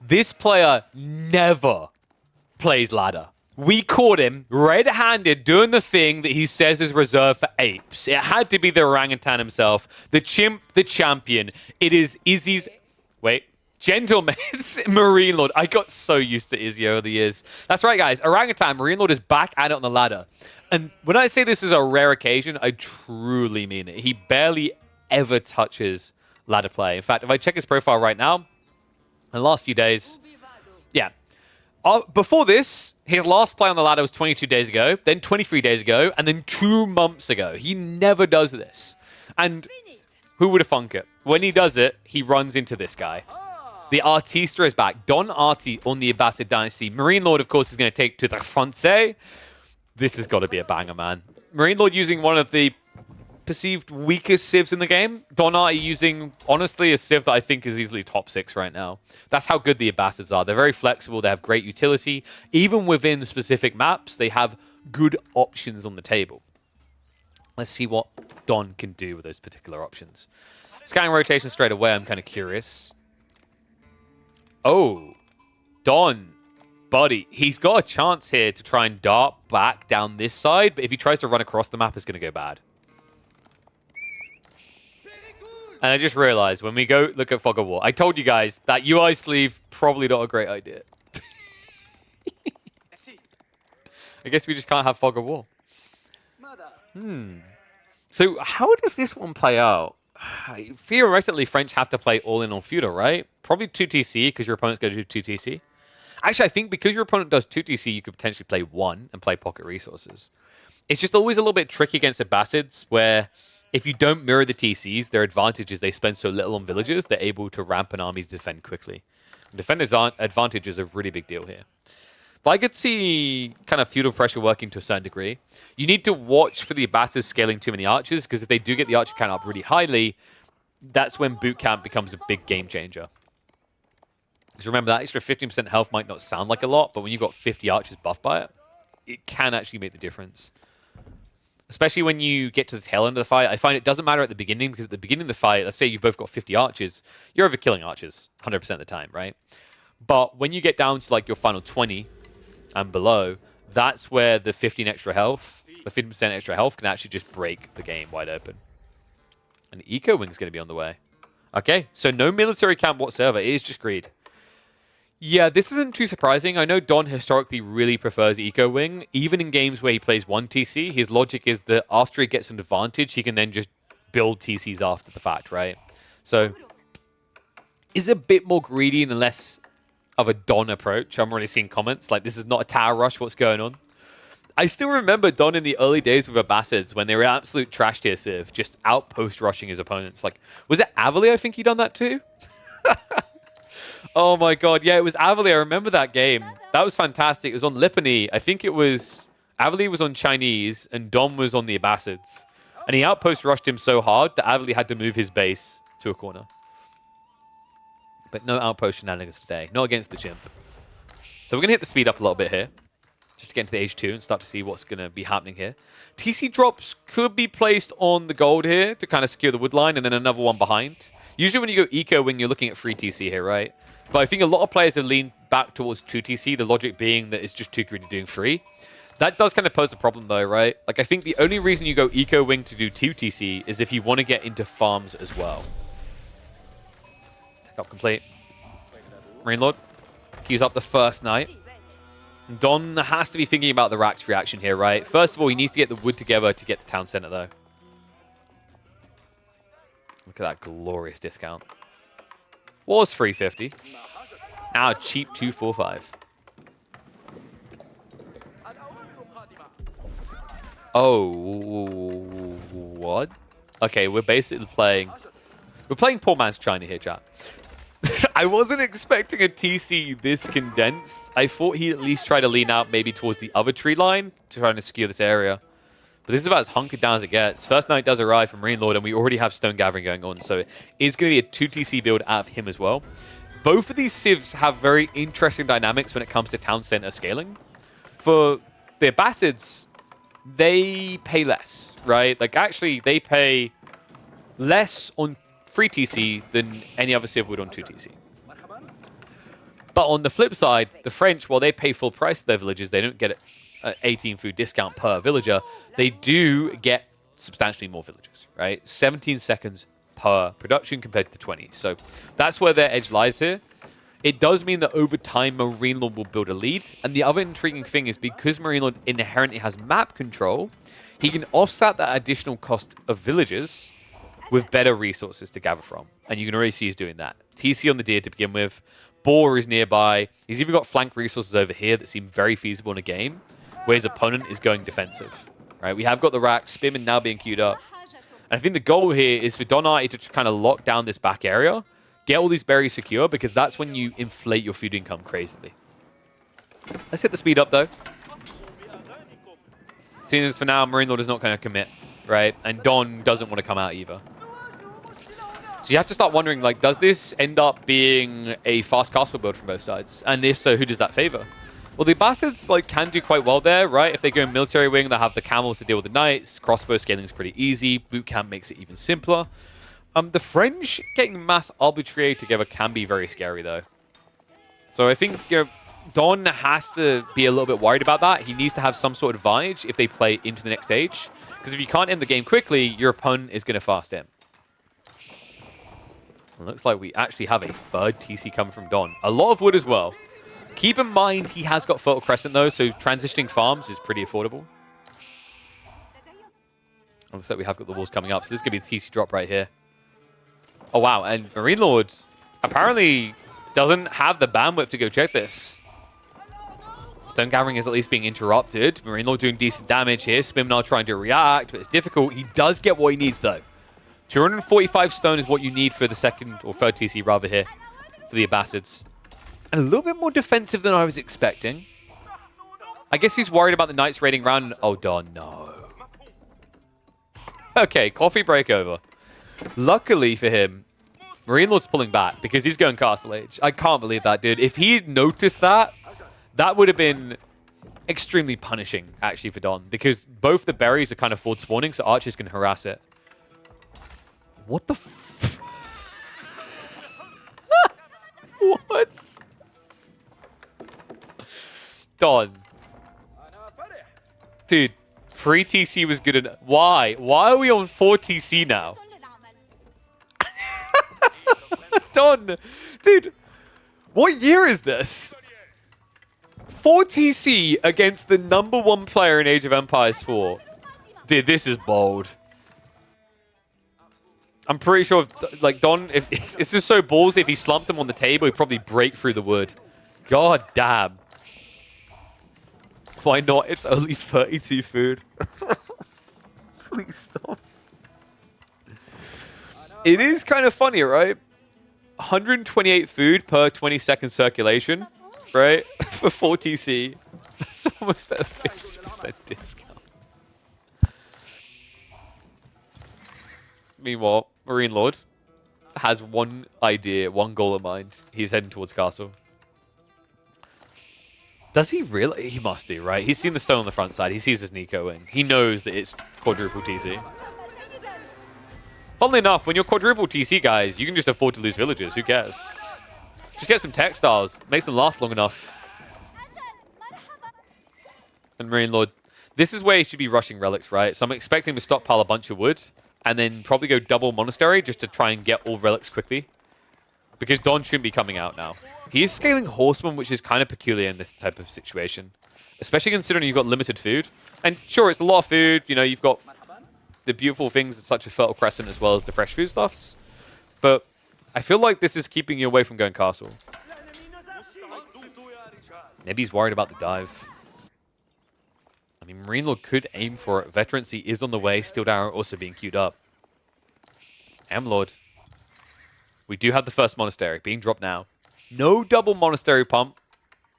This player never plays ladder. We caught him red-handed doing the thing that he says is reserved for apes. It had to be the orangutan himself, the chimp, the champion. It is Izzy's... Wait. Gentleman's Marine Lord. I got so used to Izzy over the years. That's right, guys. Orangutan Marine Lord is back at it on the ladder. And when I say this is a rare occasion, I truly mean it. He barely ever touches ladder play. In fact, if I check his profile right now, in the last few days, yeah. Before this, his last play on the ladder was 22 days ago, then 23 days ago, and then 2 months ago. He never does this. And who would have thunk it? When he does it, he runs into this guy. The Artista is back. Don Arti on the Abbasid dynasty. Marine Lord, of course, is going to take to the Francais. This has got to be a banger, man. Marine Lord using one of the perceived weakest civs in the game. Don Arti using, honestly, a civ that I think is easily top 6 right now. That's how good the Abbasids are. They're very flexible. They have great utility. Even within specific maps, they have good options on the table. Let's see what Don can do with those particular options. Scanning rotation straight away, I'm kind of curious. Oh, Don, buddy. He's got a chance here to try and dart back down this side, but if he tries to run across the map, it's going to go bad. And I just realized when we go look at Fog of War, I told you guys that UI sleeve, probably not a great idea. I guess we just can't have Fog of War. So how does this one play out? Theoretically, French have to play all in on feudal, right? Probably 2 TC because your opponent's going to do 2 TC. Actually, I think because your opponent does 2 TC, you could potentially play 1 and play pocket resources. It's just always a little bit tricky against Abbasids where if you don't mirror the TCs, their advantage is they spend so little on villages, they're able to ramp an army to defend quickly. Defender's advantage is a really big deal here. But I could see kind of feudal pressure working to a certain degree. You need to watch for the Abbasids scaling too many archers, because if they do get the archer count up really highly, that's when boot camp becomes a big game changer. Because remember, that extra 15% health might not sound like a lot, but when you've got 50 archers buffed by it, it can actually make the difference. Especially when you get to the tail end of the fight. I find it doesn't matter at the beginning, because at the beginning of the fight, let's say you've both got 50 archers, you're overkilling archers 100% of the time, right? But when you get down to like your final 20 and below, that's where the 15 extra health, the 15% extra health can actually just break the game wide open. And the Eco Wing's going to be on the way. Okay, so no military camp whatsoever. It is just greed. Yeah, this isn't too surprising. I know Don historically really prefers Eco Wing. Even in games where he plays 1 TC, his logic is that after he gets an advantage, he can then just build TCs after the fact, right? So, is a bit more greedy and less of a Don approach. I'm already seeing comments like, this is not a tower rush, what's going on? I still remember Don in the early days with Abbasids when they were absolute trash tier civ, just outpost rushing his opponents. Like, was it Avali? I think he done that too? Oh my god, yeah, it was Avali. I remember that game. That was fantastic. It was on Lipany. I think it was... Avali was on Chinese and Don was on the Abbasids. And he outpost rushed him so hard that Avali had to move his base to a corner. But no outpost shenanigans today. Not against the chimp. So we're going to hit the speed up a little bit here. Just to get into the H2 and start to see what's going to be happening here. TC drops could be placed on the gold here to kind of secure the wood line and then another one behind. Usually when you go Eco Wing, you're looking at 3 TC here, right? But I think a lot of players have leaned back towards 2 TC, the logic being that it's just too greedy doing 3. That does kind of pose a problem though, right? Like I think the only reason you go Eco Wing to do 2 TC is if you want to get into farms as well. Take up complete. Marine Lord queues up the first knight. Don has to be thinking about the Rax reaction here, right? First of all, he needs to get the wood together to get the town center though. Look at that glorious discount. Was 350. Now cheap 245. Oh, what? Okay, we're basically playing... We're playing poor man's China here, chat. I wasn't expecting a TC this condensed. I thought he'd at least try to lean out maybe towards the other tree line to try and skew this area. But this is about as hunkered down as it gets. First knight does arrive from Marine Lord, and we already have Stone Gathering going on, so it is going to be a 2 TC build out of him as well. Both of these civs have very interesting dynamics when it comes to town center scaling. For the Abbasids, they pay less, right? Like, actually, they pay less on 3 TC than any other civ would on 2 TC. But on the flip side, the French, while they pay full price to their villagers, they don't get an 18 food discount per villager. They do get substantially more villagers, right? 17 seconds per production compared to the 20. So that's where their edge lies here. It does mean that over time, Marine Lord will build a lead. And the other intriguing thing is because Marine Lord inherently has map control, he can offset that additional cost of villagers with better resources to gather from. And you can already see he's doing that. TC on the deer to begin with. Boar is nearby. He's even got flank resources over here that seem very feasible in a game where his opponent is going defensive. Right? We have got the rack, Spearman now being queued up. And I think the goal here is for Donati to kind of lock down this back area, get all these berries secure, because that's when you inflate your food income crazily. Let's hit the speed up, though. Seeing as for now, Marine Lord is not going to commit, right? And Don doesn't want to come out either. So you have to start wondering, like, does this end up being a fast castle build from both sides? And if so, who does that favor? Well, the Abbasids, like, can do quite well there, right? If they go military wing, they'll have the camels to deal with the knights. Crossbow scaling is pretty easy. Boot camp makes it even simpler. The French getting mass arbitrary together can be very scary, though. So I think, you know, Don has to be a little bit worried about that. He needs to have some sort of advantage if they play into the next stage. Because if you can't end the game quickly, your opponent is going to fast in. It looks like we actually have a third TC coming from Don. A lot of wood as well. Keep in mind, he has got Fertile Crescent, though, so transitioning farms is pretty affordable. Looks like we have got the walls coming up, so this is going to be the TC drop right here. Oh, wow, and Marine Lord apparently doesn't have the bandwidth to go check this. Stone Gathering is at least being interrupted. Marine Lord doing decent damage here. Spimnar trying to react, but it's difficult. He does get what he needs, though. 245 stone is what you need for the second, or third TC, rather, here for the Abbasids. And a little bit more defensive than I was expecting. I guess he's worried about the Knights raiding around. Oh, darn, no. Okay, coffee break over. Luckily for him, Marine Lord's pulling back because he's going Castle Age. I can't believe that, dude. If he noticed that, that would have been extremely punishing, actually, for Don. Because both the berries are kind of forward spawning, so archers can harass it. What the f... What? Don. Dude, 3 TC was good enough. Why? Why are we on 4 TC now? Don. Dude, what year is this? 4 TC against the #1 player in Age of Empires 4. Dude, this is bold. I'm pretty sure, if, like, Don, if it's just so ballsy, if he slumped him on the table, he'd probably break through the wood. God damn. Why not? It's only 32 food. Please stop. It is kind of funny, right? 128 food per 20-second circulation, right? For 4 TC. That's almost at a 50% discount. Meanwhile, Marine Lord has one idea, one goal in mind. He's heading towards castle. Does he really? He must do, right? He's seen the stone on the front side. He sees his Nico-ing. He knows that it's quadruple TC. Funnily enough, when you're quadruple TC, guys, you can just afford to lose villagers. Who cares? Just get some textiles. Makes them last long enough. And Marine Lord, this is where he should be rushing relics, right? So I'm expecting him to stockpile a bunch of wood and then probably go double monastery just to try and get all relics quickly. Because Don shouldn't be coming out now. He is scaling horsemen, which is kind of peculiar in this type of situation. Especially considering you've got limited food. And sure, it's a lot of food. You know, you've got the beautiful things such as Fertile Crescent as well as the fresh foodstuffs. But I feel like this is keeping you away from going castle. Maybe he's worried about the dive. I mean, Marine Lord could aim for it. Veterancy is on the way. Steel Arrow also being queued up. Lord. We do have the first monastery being dropped now. No double monastery pump,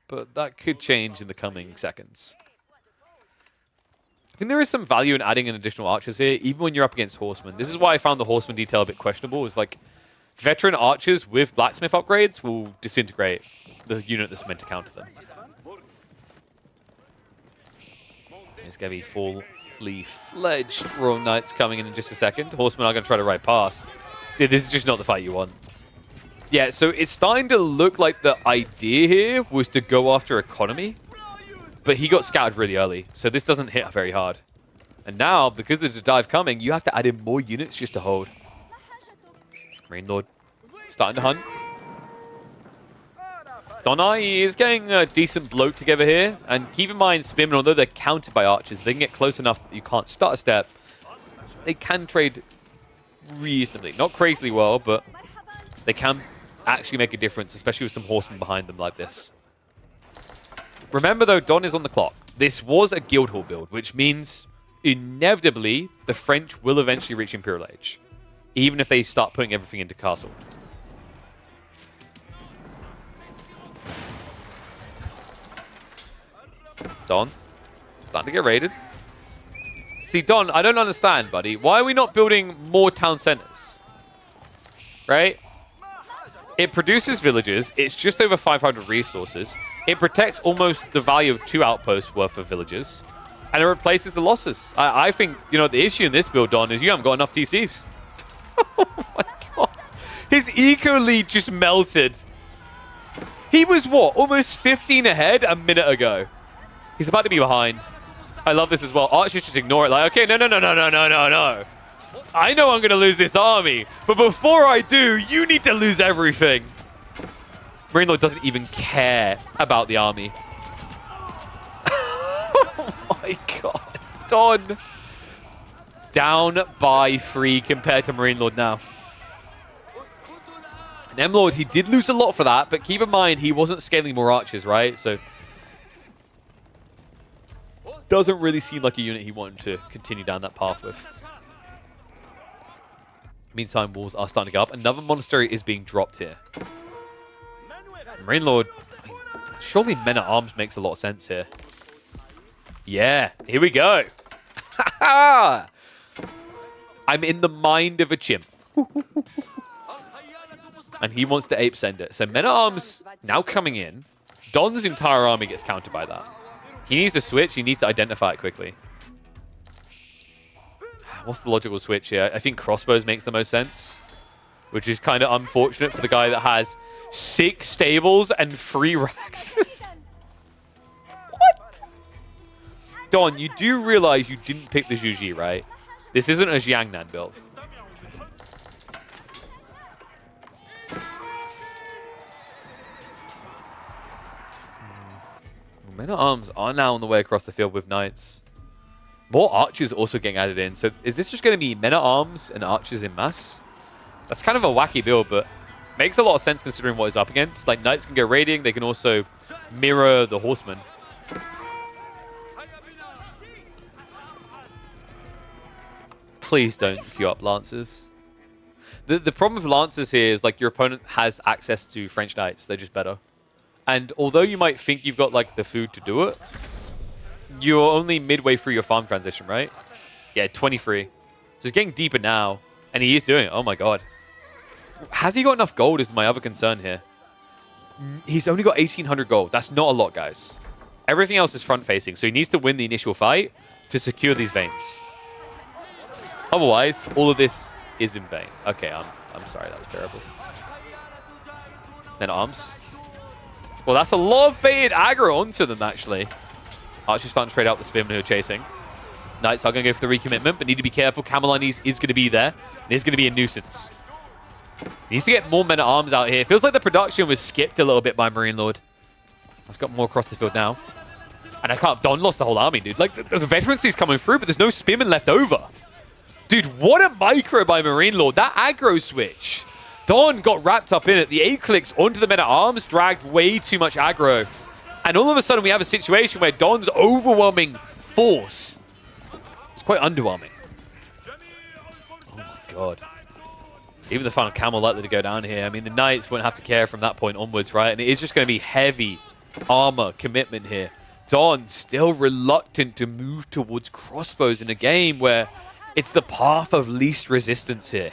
but that could change in the coming seconds. I think there is some value in adding an additional archers here, even when you're up against horsemen. This is why I found the horseman detail a bit questionable. Is like veteran archers with blacksmith upgrades will disintegrate the unit that's meant to counter them. It's going to be fully fledged Royal Knights coming in just a second. Horsemen are going to try to ride past. Dude, this is just not the fight you want. Yeah, so it's starting to look like the idea here was to go after economy, but he got scouted really early, so this doesn't hit very hard. And now, because there's a dive coming, you have to add in more units just to hold. Marine Lord starting to hunt. Donai is getting a decent bloat together here. And keep in mind, Spearmen, although they're countered by archers, they can get close enough that you can't start a step. They can trade reasonably. Not crazily well, but they can actually make a difference, especially with some horsemen behind them like this. Remember, though, Don is on the clock. This was a Guildhall build, which means inevitably the French will eventually reach Imperial Age, even if they start putting everything into castle. Don, starting to get raided. See, Don, I don't understand, buddy. Why are we not building more town centers? Right? It produces villages. It's just over 500 resources. It protects almost the value of 2 outposts worth of villages. And it replaces the losses. I think, you know, the issue in this build, Don, is you haven't got enough TCs. Oh my god. His eco lead just melted. He was, what, almost 15 ahead a minute ago. He's about to be behind. I love this as well. Archers just ignore it. Like, okay, no. I know I'm going to lose this army. But before I do, you need to lose everything. Marine Lord doesn't even care about the army. Oh my god. Don. Down by 3 compared to Marine Lord now. And M-Lord, he did lose a lot for that, but keep in mind, he wasn't scaling more archers, right? So, doesn't really seem like a unit he wanted to continue down that path with. Meantime, walls are starting to go up. Another monastery is being dropped here. Marine Lord, I mean, surely men-at-arms makes a lot of sense here. Yeah, here we go. I'm in the mind of a chimp. And he wants to ape send it. So men-at-arms now coming in. Don's entire army gets countered by that. He needs to switch. He needs to identify it quickly. What's the logical switch here? I think crossbows makes the most sense, which is kind of unfortunate for the guy that has 6 stables and 3 racks. What? Don, you do realize you didn't pick the Juji, right? This isn't a Jiangnan build. Men-at-arms are now on the way across the field with knights. More archers also getting added in. So is this just going to be men-at-arms and archers in mass? That's kind of a wacky build, but makes a lot of sense considering what he's up against. Like, knights can go raiding. They can also mirror the horsemen. Please don't queue up lancers. The problem with lancers here is, like, your opponent has access to French knights. They're just better. And although you might think you've got, like, the food to do it, you're only midway through your farm transition, right? Yeah, 23. So he's getting deeper now, and he is doing it. Oh my god. Has he got enough gold is my other concern here. He's only got 1,800 gold. That's not a lot, guys. Everything else is front-facing, so he needs to win the initial fight to secure these veins. Otherwise, all of this is in vain. Okay, I'm sorry. That was terrible. Then arms. Well, that's a lot of baited aggro onto them, actually. Archer's starting to trade out the spearmen who are chasing. Knights are going to go for the recommitment, but need to be careful. Cameline is going to be there. It is going to be a nuisance. He needs to get more men-at-arms out here. It feels like the production was skipped a little bit by Marine Lord. Let's got more across the field now. And I can't... Don lost the whole army, dude. Like, the veterancy's coming through, but there's no spearmen left over. Dude, what a micro by Marine Lord. That aggro switch. Don got wrapped up in it. The 8 clicks onto the men-at-arms dragged way too much aggro. And all of a sudden, we have a situation where Don's overwhelming force is quite underwhelming. Oh my god. Even the final camel likely to go down here. I mean, the knights won't have to care from that point onwards, right? And it is just going to be heavy armor commitment here. Don still reluctant to move towards crossbows in a game where it's the path of least resistance here.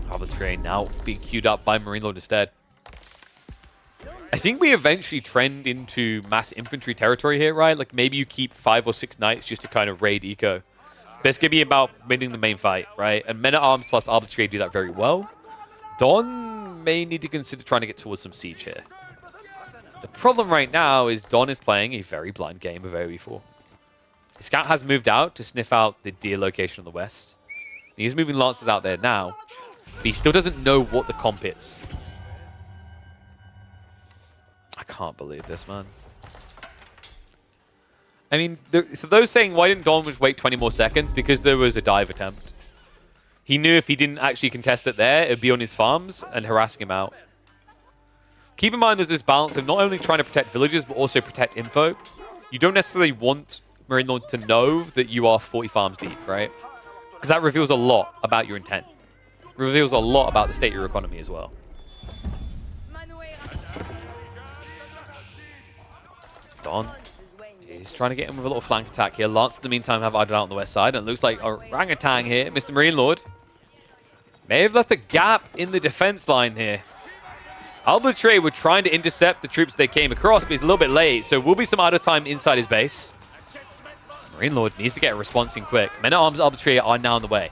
Other train now being queued up by Marine Lord instead. I think we eventually trend into mass infantry territory here, right? Like maybe you keep 5 or 6 knights just to kind of raid eco. But it's going to be about winning the main fight, right? And Men-at-Arms plus Arbitrary do that very well. Don may need to consider trying to get towards some siege here. The problem right now is Don is playing a very blind game of AoE4. His scout has moved out to sniff out the deer location on the west. He's moving Lancers out there now, but he still doesn't know what the comp is. I can't believe this, man. I mean, for those saying, why didn't Don just wait 20 more seconds? Because there was a dive attempt. He knew if he didn't actually contest it there, it would be on his farms and harassing him out. Keep in mind there's this balance of not only trying to protect villages, but also protect info. You don't necessarily want Marine Lord to know that you are 40 farms deep, right? Because that reveals a lot about your intent. It reveals a lot about the state of your economy as well. Don. He's trying to get him with a little flank attack here. Lance, in the meantime, have idled out on the west side. And it looks like orangutan here. Mr. Marine Lord may have left a gap in the defense line here. Arbitrary were trying to intercept the troops they came across, but he's a little bit late. So will be some idle time inside his base. Marine Lord needs to get a response in quick. Men-at-Arms Arbitrary are now on the way.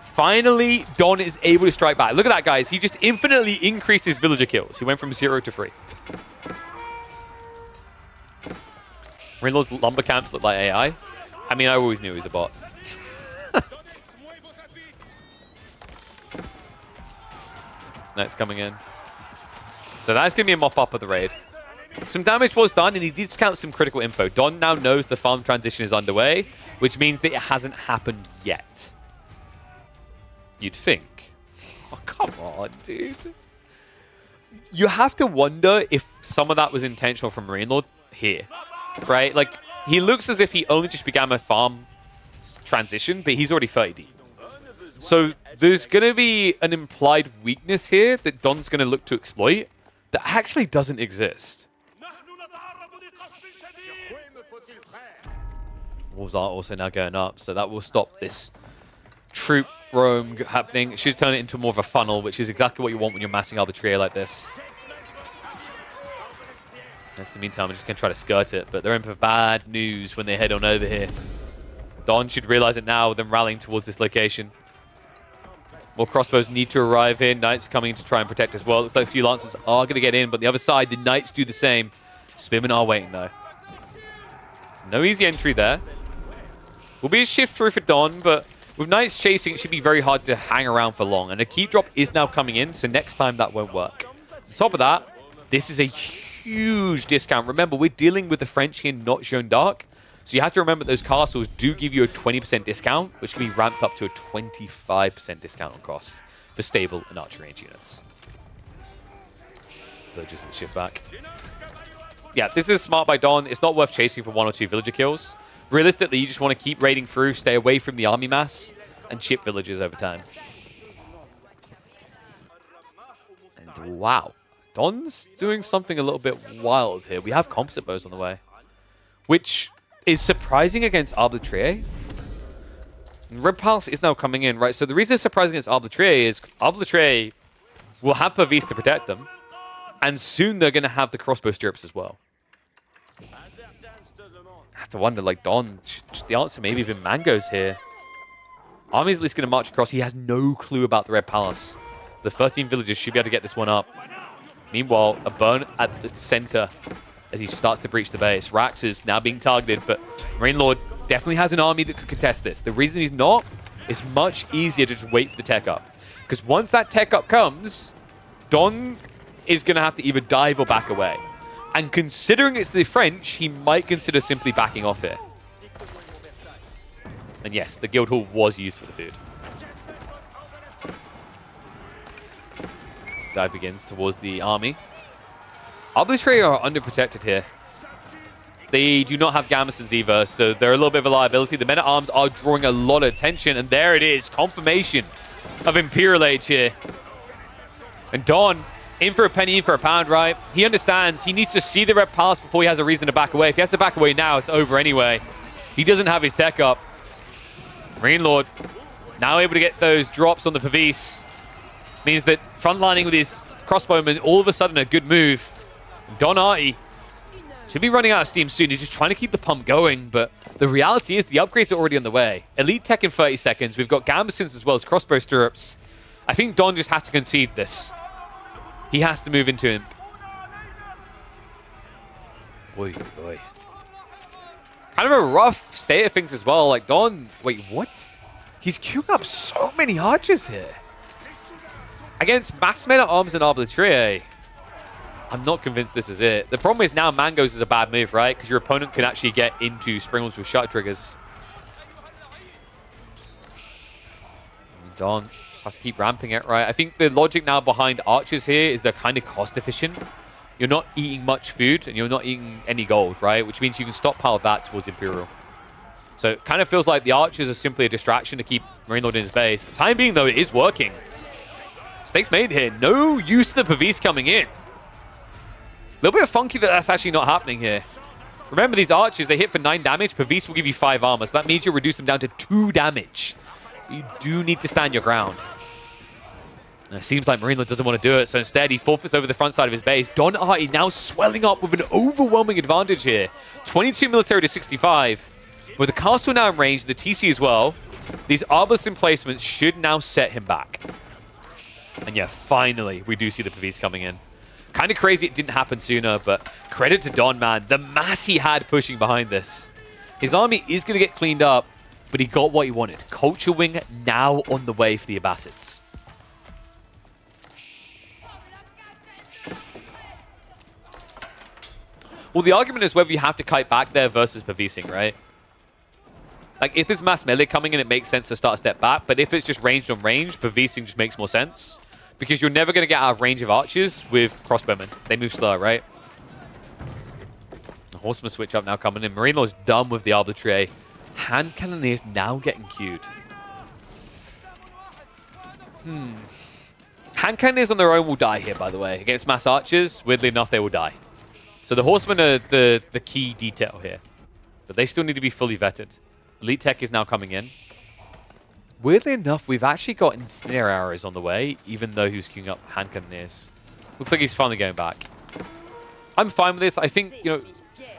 Finally, Don is able to strike back. Look at that, guys. He just infinitely increased his villager kills. He went from 0 to 3. Marine Lord's lumber camps look like AI. I mean, I always knew he was a bot. That's coming in. So that's going to be a mop-up of the raid. Some damage was done, and he did scout some critical info. Don now knows the farm transition is underway, which means that it hasn't happened yet. You'd think. Oh, come on, dude. You have to wonder if some of that was intentional from Marine Lord here. Right? Like, he looks as if he only just began a farm transition, but he's already 30 deep. So there's going to be an implied weakness here that Don's going to look to exploit that actually doesn't exist. Wolves are also now going up, so that will stop this troop roam happening. It should turn it into more of a funnel, which is exactly what you want when you're massing Arbitrary like this. In the meantime, I'm just going to try to skirt it, but they're in for bad news when they head on over here. Don should realize it now with them rallying towards this location. More crossbows need to arrive here. Knights are coming in to try and protect as well. Looks like a few Lancers are going to get in, but the other side, the Knights do the same. Spearmen are waiting, though. There's no easy entry there. Will be a shift through for Don, but with Knights chasing, it should be very hard to hang around for long. And a keep drop is now coming in, so next time that won't work. On top of that, this is a huge discount. Remember, we're dealing with the French here, not Jeanne D'Arc. So you have to remember that those castles do give you a 20% discount, which can be ramped up to a 25% discount on costs for stable and archer range units. Villagers will shift back. Yeah, this is smart by Don. It's not worth chasing for 1 or 2 villager kills. Realistically, you just want to keep raiding through, stay away from the army mass, and chip villagers over time. And wow. Don's doing something a little bit wild here. We have composite bows on the way, which is surprising against Arbitrary. Red Palace is now coming in, right? So the reason it's surprising against Arbitrary is Arbitrary will have Pavis to protect them, and soon they're going to have the crossbow stirrups as well. I have to wonder, like, Don, should the answer maybe been mangoes here? Army's at least going to march across. He has no clue about the Red Palace. The 13 villagers should be able to get this one up. Meanwhile, a burn at the center as he starts to breach the base. Rax is now being targeted, but Marine Lord definitely has an army that could contest this. The reason he's not is much easier to just wait for the tech up. Because once that tech up comes, Don is going to have to either dive or back away. And considering it's the French, he might consider simply backing off here. And yes, the guild hall was used for the food. Dive begins towards the army. Arbitrary are underprotected here. They do not have Gamisons either, so they're a little bit of a liability. The men-at-arms are drawing a lot of attention, and there it is. Confirmation of Imperial Age here. And Don, in for a penny, in for a pound, right? He understands. He needs to see the Red Palace before he has a reason to back away. If he has to back away now, it's over anyway. He doesn't have his tech up. Marine Lord now able to get those drops on the Pavis. Means that frontlining with his crossbowmen all of a sudden a good move. Don Artie Should be running out of steam soon. He's just trying to keep the pump going, but the reality is the upgrades are already on the way. Elite tech in 30 seconds. We've got gambesons as well as crossbow stirrups. I think Don just has to concede this. He has to move into him. Oy, oy. Kind of a rough state of things as well. Like Don, wait, what? He's queuing up so many archers here. Against mass men at arms and arbitraire. I'm not convinced this is it. The problem is now Mangoes is a bad move, right? Because your opponent can actually get into Springwolves with shot triggers. And Don just has to keep ramping it, right? I think the logic now behind archers here is they're kind of cost efficient. You're not eating much food and you're not eating any gold, right? Which means you can stockpile that towards Imperial. So it kind of feels like the archers are simply a distraction to keep Marine Lord in his base. The time being, though, it is working. Stakes made here. No use of the Pavis coming in. A little bit funky that that's actually not happening here. Remember, these archers, they hit for 9 damage. Pavis will give you 5 armor, so that means you'll reduce them down to 2 damage. You do need to stand your ground. And it seems like Marine Lord doesn't want to do it, so instead he forfeits over the front side of his base. Don Artie now swelling up with an overwhelming advantage here. 22 military to 65. With the castle now in range, the TC as well, these Arbalest emplacements should now set him back. And yeah, finally, we do see the Pavis coming in. Kind of crazy it didn't happen sooner, but credit to Don, man. The mass he had pushing behind this. His army is going to get cleaned up, but he got what he wanted. Culture Wing now on the way for the Abbasids. Well, the argument is whether you have to kite back there versus Pavising, right? Like, if there's mass melee coming in, it makes sense to start a step back, but if it's just ranged on range, Pavising just makes more sense. Because you're never going to get out of range of archers with crossbowmen. They move slower, right? The horseman switch up now coming in. Marine Lord's done with the arbitraire. Hand cannoneers now getting queued. Hand cannoneers on their own will die here, by the way. Against mass archers, weirdly enough, they will die. So the horsemen are the key detail here. But they still need to be fully vetted. Elite tech is now coming in. Weirdly enough, we've actually got ensnare arrows on the way, even though he was queuing up hand cannoneers. Looks like he's finally going back. I'm fine with this. I think, you know,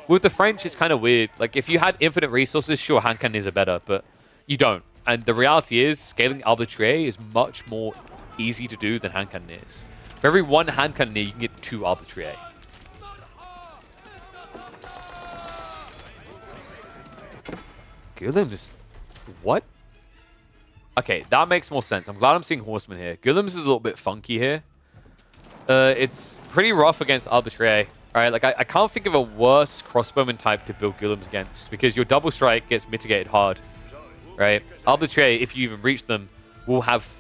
with the French, it's kind of weird. Like, if you had infinite resources, sure, hand cannoneers are better, but you don't. And the reality is, scaling arbitraire is much more easy to do than hand cannoneers. For every 1 hand cannoneer, you can get 2 arbitraire. Guillem's... What? Okay, that makes more sense. I'm glad I'm seeing horsemen here. Guillem's is a little bit funky here. It's pretty rough against arbitraire. Alright, like I can't think of a worse crossbowman type to build Guillem's against because your double strike gets mitigated hard. Right? Arbitraire, if you even reach them, will have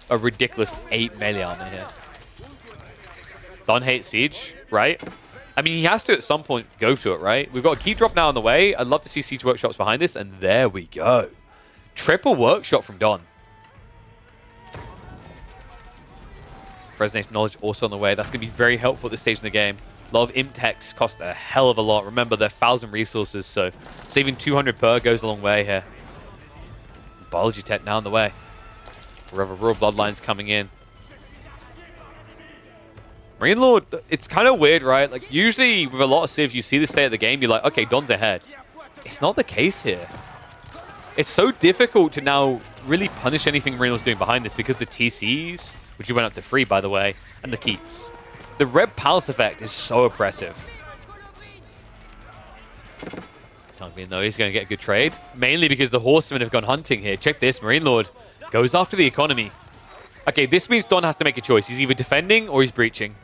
a ridiculous 8 melee armor here. Don hates siege, right? I mean, he has to at some point go to it, right? We've got a key drop now on the way. I'd love to see siege workshops behind this, and there we go. Triple workshop from Don. Resonation knowledge also on the way. That's going to be very helpful at this stage in the game. A lot of imp techs cost a hell of a lot. Remember, they're 1,000 resources, so saving 200 per goes a long way here. Biology tech now on the way. Royal Bloodlines coming in. Marine Lord, it's kind of weird, right? Like, usually with a lot of civs, you see the state of the game, you're like, okay, Don's ahead. It's not the case here. It's so difficult to now really punish anything Marine Lord's doing behind this because the TCs, which we went up to 3, by the way, and the keeps. The Red Palace effect is so oppressive. Tongbin, though, he's going to get a good trade. Mainly because the horsemen have gone hunting here. Check this, Marine Lord goes after the economy. Okay, this means Don has to make a choice. He's either defending or he's breaching.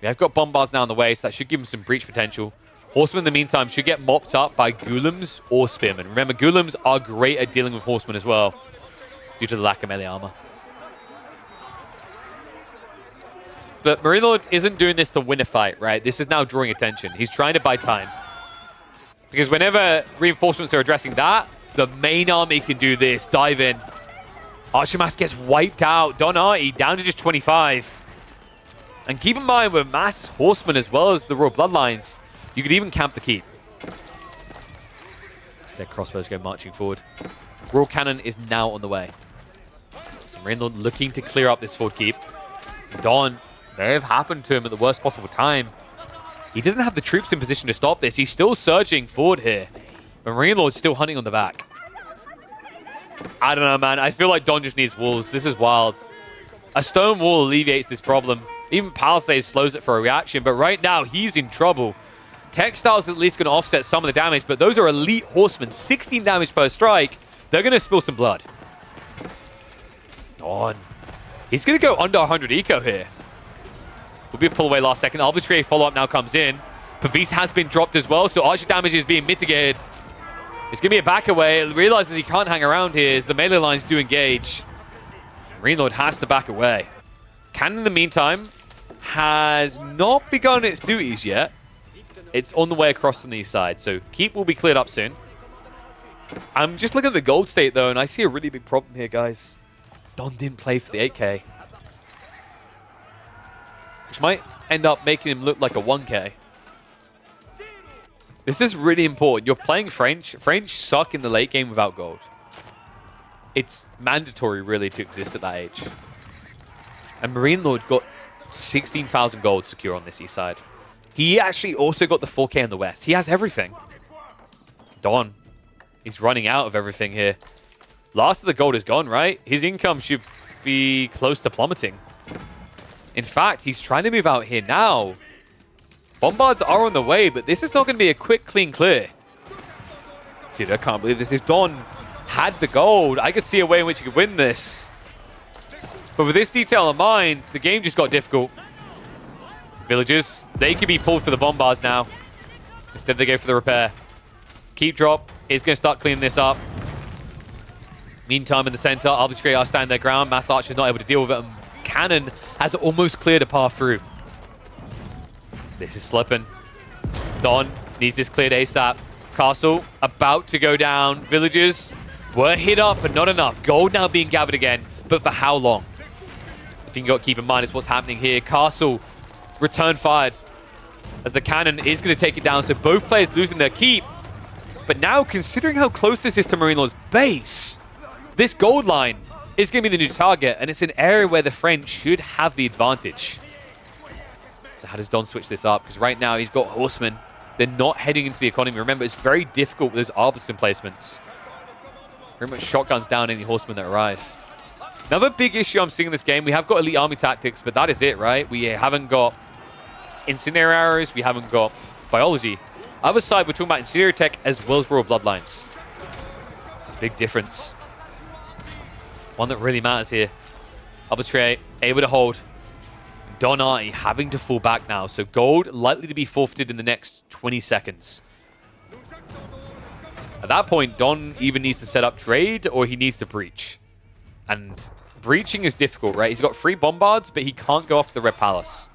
We have got bombards now on the way, so that should give him some breach potential. Horsemen, in the meantime, should get mopped up by Ghoulems or Spearmen. Remember, Ghoulems are great at dealing with horsemen as well, due to the lack of melee armor. But Marine Lord isn't doing this to win a fight, right? This is now drawing attention. He's trying to buy time. Because whenever reinforcements are addressing that, the main army can do this. Dive in. Archemass gets wiped out. Don Artie down to just 25. And keep in mind, with mass horsemen as well as the Royal Bloodlines, you could even camp the keep. So their crossbows go marching forward. Royal Cannon is now on the way. So Marine Lord looking to clear up this forward keep. Don may have happened to him at the worst possible time. He doesn't have the troops in position to stop this. He's still surging forward here. Marine Lord's still hunting on the back. I don't know, man. I feel like Don just needs walls. This is wild. A stone wall alleviates this problem. Even Palisade slows it for a reaction, but right now he's in trouble. Textile's at least going to offset some of the damage, but those are elite horsemen. 16 damage per strike. They're going to spill some blood. Don. He's going to go under 100 eco here. Will be a pull away last second. Arbitrary follow-up now comes in. Pavis has been dropped as well, so archer damage is being mitigated. It's going to be a back away. It realizes he can't hang around here as the melee lines do engage. Marine Lord has to back away. Cannon, in the meantime, has not begun its duties yet. It's on the way across from the east side, so keep will be cleared up soon. I'm just looking at the gold state, though, and I see a really big problem here, guys. Don didn't play for the 8K. Which might end up making him look like a 1K. This is really important. You're playing French. French suck in the late game without gold. It's mandatory, really, to exist at that age. And Marine Lord got 16,000 gold secure on this east side. He actually also got the 4K in the west. He has everything. Don. He's running out of everything here. Last of the gold is gone, right? His income should be close to plummeting. In fact, he's trying to move out here now. Bombards are on the way, but this is not going to be a quick, clean clear. Dude, I can't believe this. If Don had the gold, I could see a way in which he could win this. But with this detail in mind, the game just got difficult. Villagers, they could be pulled for the bombards now. Instead, they go for the repair. Keep drop is going to start cleaning this up. Meantime, in the center, Arbitrary are standing their ground. Mass Archer's not able to deal with it. And Cannon has almost cleared a path through. This is slipping. Don needs this cleared ASAP. Castle about to go down. Villagers were hit up, but not enough. Gold now being gathered again, but for how long? The thing you got to keep in mind is what's happening here. Castle return fired as the cannon is going to take it down, so both players losing their keep. But now, considering how close this is to Marine Lord's base, this gold line is going to be the new target, and it's an area where the French should have the advantage. So how does Don switch this up? Because right now he's got horsemen. They're not heading into the economy. Remember, it's very difficult with those Arbasin placements. Very much shotguns down any horsemen that arrive. Another big issue I'm seeing in this game, we have got elite army tactics, but that is it, right? We haven't got incendiary arrows. We haven't got biology. Other side, we're talking about incendiary tech as well as royal bloodlines. It's a big difference. One that really matters here. Arbitrary able to hold. Donati having to fall back now. So gold likely to be forfeited in the next 20 seconds. At that point, Don either needs to set up trade or he needs to breach. And breaching is difficult, right? He's got 3 bombards, but he can't go off the Red Palace.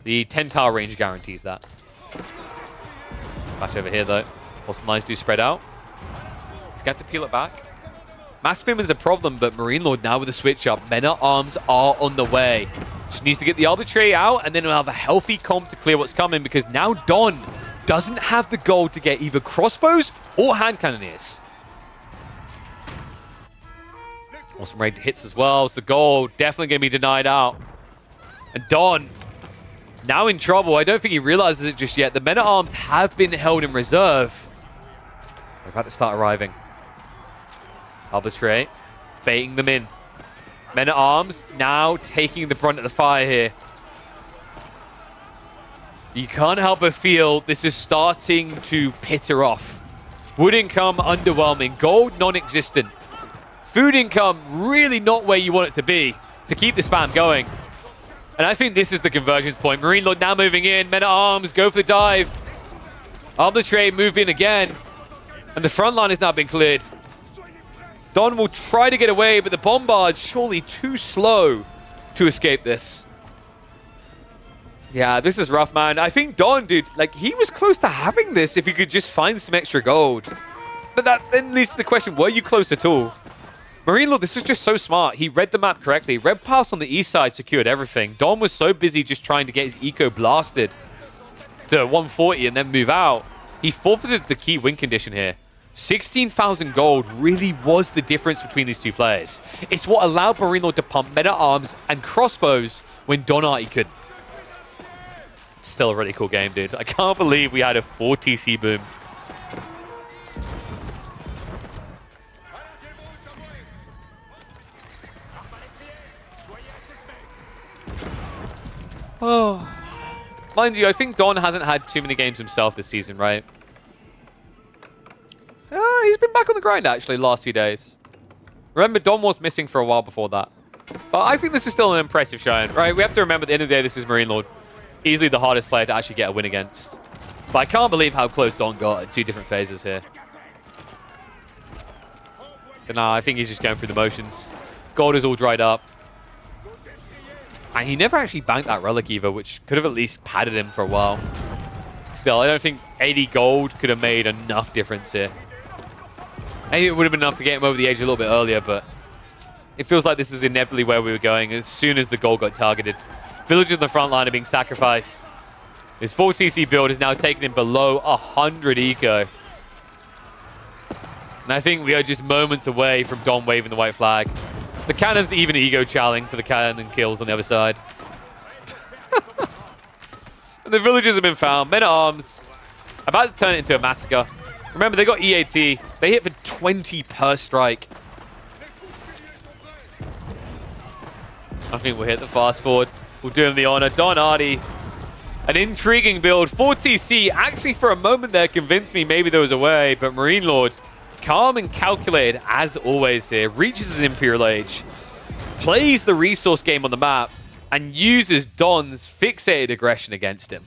The 10-tower range guarantees that. Match over here, though. Awesome lines do spread out. He's got to peel it back. Mass spin is a problem, but Marine Lord now with the switch up. Men-at-Arms are on the way. Just needs to get the Arbitrary out, and then we'll have a healthy comp to clear what's coming, because now Don doesn't have the gold to get either crossbows or hand cannoneers. Awesome raid hits as well, so gold definitely going to be denied out. And Don now in trouble. I don't think he realizes it just yet. The Men-at-Arms have been held in reserve. They're about to start arriving. Arbitrary baiting them in. Men-at-Arms now taking the brunt of the fire here. You can't help but feel this is starting to pitter off. Wood income, underwhelming. Gold, non-existent. Food income, really not where you want it to be to keep the spam going. And I think this is the convergence point. Marine Lord now moving in. Men-at-Arms go for the dive. Arbitrary move in again. And the front line has now been cleared. Don will try to get away, but the bombard's surely too slow to escape this. Yeah, this is rough, man. I think Don, dude, like, he was close to having this if he could just find some extra gold. But that then leads to the question, were you close at all? Marine Lord, this was just so smart. He read the map correctly. Red Pass on the east side secured everything. Don was so busy just trying to get his eco blasted to 140 and then move out. He forfeited the key win condition here. 16,000 gold really was the difference between these two players. It's what allowed Marine Lord to pump Men-at-Arms and crossbows when Donati couldn't. Still a really cool game, dude. I can't believe we had a 4 TC boom. Oh. Mind you, I think Don hasn't had too many games himself this season, right? He's been back on the grind, actually, last few days. Remember, Don was missing for a while before that. But I think this is still an impressive showing, right? We have to remember at the end of the day, this is Marine Lord. Easily the hardest player to actually get a win against. But I can't believe how close Don got in 2 different phases here. But no, I think he's just going through the motions. Gold is all dried up. And he never actually banked that relic either, which could have at least padded him for a while. Still, I don't think 80 gold could have made enough difference here. Maybe it would have been enough to get him over the edge a little bit earlier, but it feels like this is inevitably where we were going as soon as the gold got targeted. Villagers in the front line are being sacrificed. His 4 TC build is now taking him below 100 eco. And I think we are just moments away from Don waving the white flag. The cannon's even ego challenging for the cannon kills on the other side. And the villagers have been found. Men at arms. About to turn it into a massacre. Remember, they got EAT. They hit for 20 per strike. I think we'll hit the fast forward. We'll do him the honor. Don Hardy. An intriguing build. 4 TC actually for a moment there convinced me maybe there was a way, but Marine Lord, calm and calculated as always here, reaches his Imperial Age, plays the resource game on the map, and uses Don's fixated aggression against him.